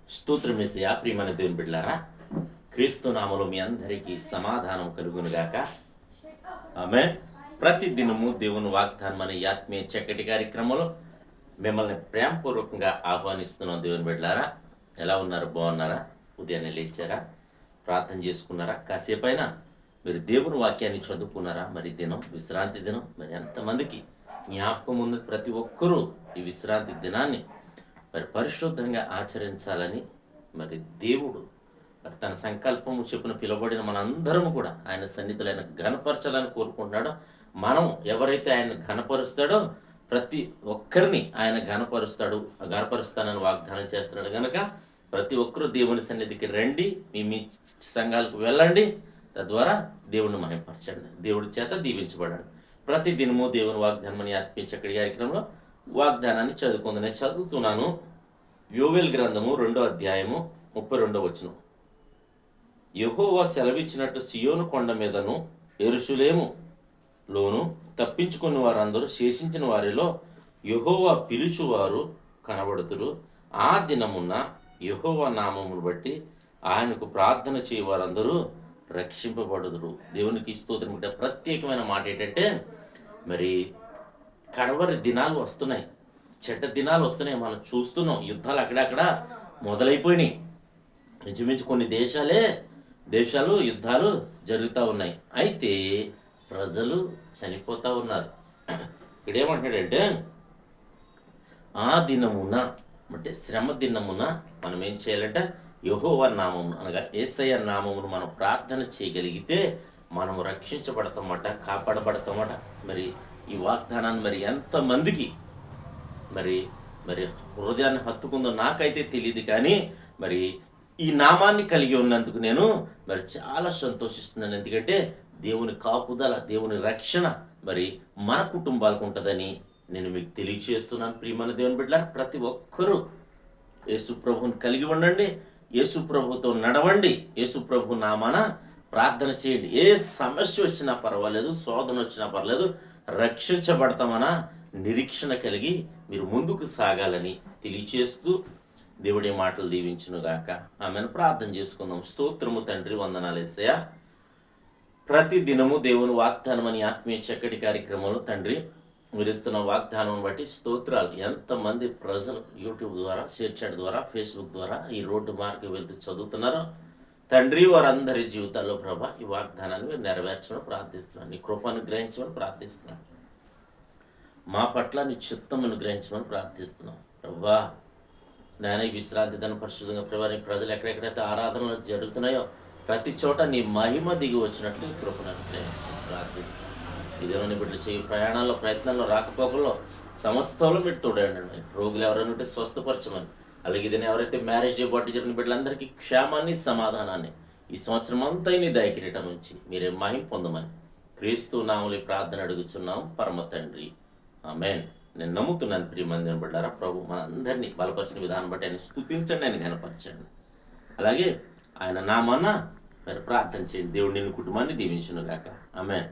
స్తోత్రమేసయా ప్రియమైన దేవుని బిడ్డలారా, క్రీస్తు నామములో మీ అందరికీ సమాధానం కలుగునుగాక. ఆమేన్. ప్రతి దినము దేవుని వాగ్దానం అనే ఆత్మీయ చక్కటి కార్యక్రమంలో మిమ్మల్ని ప్రేమపూర్వకంగా ఆహ్వానిస్తున్నాం. దేవుని బిడ్డలారా, ఎలా ఉన్నారు? బాగున్నారా? ఉదయాన్నే లేచారా? ప్రార్థన చేసుకున్నారా? కాసేపైనా మీరు దేవుని వాక్యాన్ని చదువుకున్నారా? మరి దినం విశ్రాంతి దినం మరి ఎంతమందికి జ్ఞాపకం ఉంది? ప్రతి ఒక్కరూ ఈ విశ్రాంతి దినాన్ని మరి పరిశుద్ధంగా ఆచరించాలని మరి దేవుడు మరి తన సంకల్పము చెప్పిన పిలువబడిన మనందరం కూడా ఆయన సన్నిధిలో ఆయన ఘనపరచాలని కోరుకుంటున్నాడో, మనం ఎవరైతే ఆయన ఘనపరుస్తాడో ప్రతి ఒక్కరిని ఆయన ఘనపరుస్తానని వాగ్దానం చేస్తున్నాడు కనుక ప్రతి ఒక్కరూ దేవుని సన్నిధికి రండి, మీ సంఘాలకు వెళ్ళండి, తద్వారా దేవుణ్ణి మహిమపరచండి, దేవుడి చేత దీవించబడండి. ప్రతి దినము దేవుని వాగ్దానం అని ఆత్మీయ చక్కటి కార్యక్రమంలో వాగ్దానాన్ని చదువుకుంది. నేను చదువుతున్నాను యోవేల్ గ్రంథము 2వ అధ్యాయము 32వ వచనం. యెహోవా సెలవిచ్చినట్టు సియోను కొండ మీదను యెరూషలేములోను తప్పించుకున్న వారందరూ శేషించిన వారిలో యెహోవా పిలుచువారు కనబడుతురు. ఆ దినమున యెహోవా నామమును బట్టి ఆయనకు ప్రార్థన చేయవారందరూ రక్షింపబడుదురు. దేవునికి స్తోత్రం. ప్రత్యేకమైన మాట ఏంటంటే, మరి కడవరి దినాలు వస్తున్నాయి, చెడ్డ దినాలు వస్తున్నాయి. మనం చూస్తున్నాం, యుద్ధాలు అక్కడక్కడ మొదలైపోయినాయి. ఇంచుమించు కొన్ని దేశాలు యుద్ధాలు జరుగుతూ ఉన్నాయి. అయితే ప్రజలు చనిపోతూ ఉన్నారు. ఇక్కడేమంటాడంటే, ఆ దినమున అంటే శ్రమ దినమున మనం ఏం చేయాలంటే యెహోవా నామమును అనగా యేసయ్య నామమును మనం ప్రార్థన చేయగలిగితే మనం రక్షించబడతామట, కాపాడబడతామట. మరి ఈ వాగ్దానాన్ని మరి ఎంతమందికి మరి మరి హృదయాన్ని హత్తుకుందో నాకైతే తెలియదు, కానీ మరి ఈ నామాన్ని కలిగి ఉన్నందుకు నేను మరి చాలా సంతోషిస్తున్నాను. ఎందుకంటే దేవుని కాపుదల, దేవుని రక్షణ మరి మన కుటుంబాలకు ఉంటుందని నేను మీకు తెలియచేస్తున్నాను. ప్రియమైన దేవుని బిడ్డలారా, ప్రతి ఒక్కరూ యేసు ప్రభువుని కలిగి ఉండండి, యేసు ప్రభుతో నడవండి, యేసు ప్రభు నామాన ప్రార్థన చేయండి. ఏ సమస్య వచ్చినా పర్వాలేదు, శోధన వచ్చినా పర్వాలేదు, రక్షించబడతామన్న నిరీక్షణ కలిగి మీరు ముందుకు సాగాలని తెలియచేస్తూ దేవుడి మాటలు దీవించునుగాక. ఆమెను ప్రార్థన చేసుకుందాం. స్తోత్రము తండ్రి, వందనాలు యేసయ్యా. ప్రతి దినము దేవుని వాగ్దానం అని ఆత్మీయ చక్కటి కార్యక్రమంలో తండ్రి మీరు ఇస్తున్న వాగ్దానం బట్టి స్తోత్రాలు. ఎంతమంది ప్రజలు యూట్యూబ్ ద్వారా, షేర్ చాట్ ద్వారా, ఫేస్బుక్ ద్వారా ఈ రోడ్డు మార్గం వెళ్తూ చదువుతున్నారో తండ్రి, వారందరి జీవితాల్లో ప్రభా ఈ వాగ్దానాన్ని మీరు నెరవేర్చమని ప్రార్థిస్తున్నాను. నీ కృపను గ్రహించమని ప్రార్థిస్తున్నాను. మా పట్ల నీ చిత్తమును గ్రహించమని ప్రార్థిస్తున్నాం ప్రభా. నాయన ఈ విశ్రాంతి దిన పరిశుద్ధంగా ప్రభా, నీ ప్రజలు ఎక్కడెక్కడైతే ఆరాధనలు జరుగుతున్నాయో ప్రతి చోట నీ మహిమ దిగి వచ్చినట్లు ఈ కృపను గ్రహించమని ప్రార్థిస్తున్నాను. ఇదేమో నీ బిడ్డలు చేయి ప్రయాణాల్లో, ప్రయత్నాల్లో, రాకపోకల్లో సమస్తంలో మీరు తోడండి. రోగులు ఎవరైనా ఉంటే స్వస్థపరచమని, అలాగే ఇదని ఎవరైతే మ్యారేజ్ డే పార్టీ జరిగిన బిడ్డలందరికీ క్షేమాన్ని, సమాధానాన్ని ఈ సంవత్సరం అంతా నీ దయకిరీటం నుంచి మీరే మహిమ పొందమని క్రీస్తు నామములో ప్రార్థన అడుగుచున్నాం పరమ తండ్రి, ఆమేన్. నేను నమ్ముతున్నాను. ప్రియమంది బిడ్డారా, ప్రభు మన అందరినీ బలపరిచిన విధానం బట్టి ఆయన స్తుతించండి, ఆయన ఘనపరచండి. అలాగే ఆయన నామాన మీరు ప్రార్థన చేయండి. దేవుడు నిన్ను కుటుంబాన్ని దీవించును గాక. ఆమేన్.